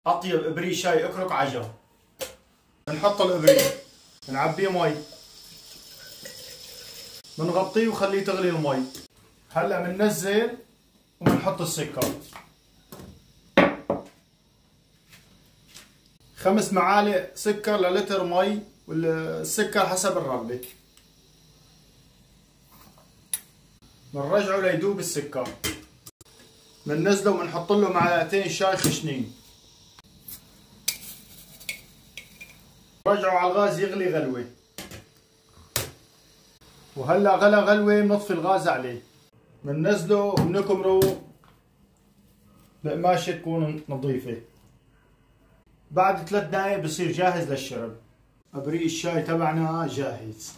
اطيب ابريق شاي اكرك عجب. بنحط الابريق، بنعبيه مي، بنغطيه وخليه تغلي المي. هلا بننزل وبنحط السكر، 5 معالق سكر للتر مي، والسكر حسب الرغبة. بنرجعه ليدوب السكر، بننزله وبنحط له معلقتين شاي خشنين. نرجعه على الغاز يغلي غلوة، وهلا غلى غلوة بنطفي الغاز عليه. بننزله وبنكمره بقماشة تكون نظيفة. بعد 3 دقايق بصير جاهز للشرب. ابريق الشاي تبعنا جاهز.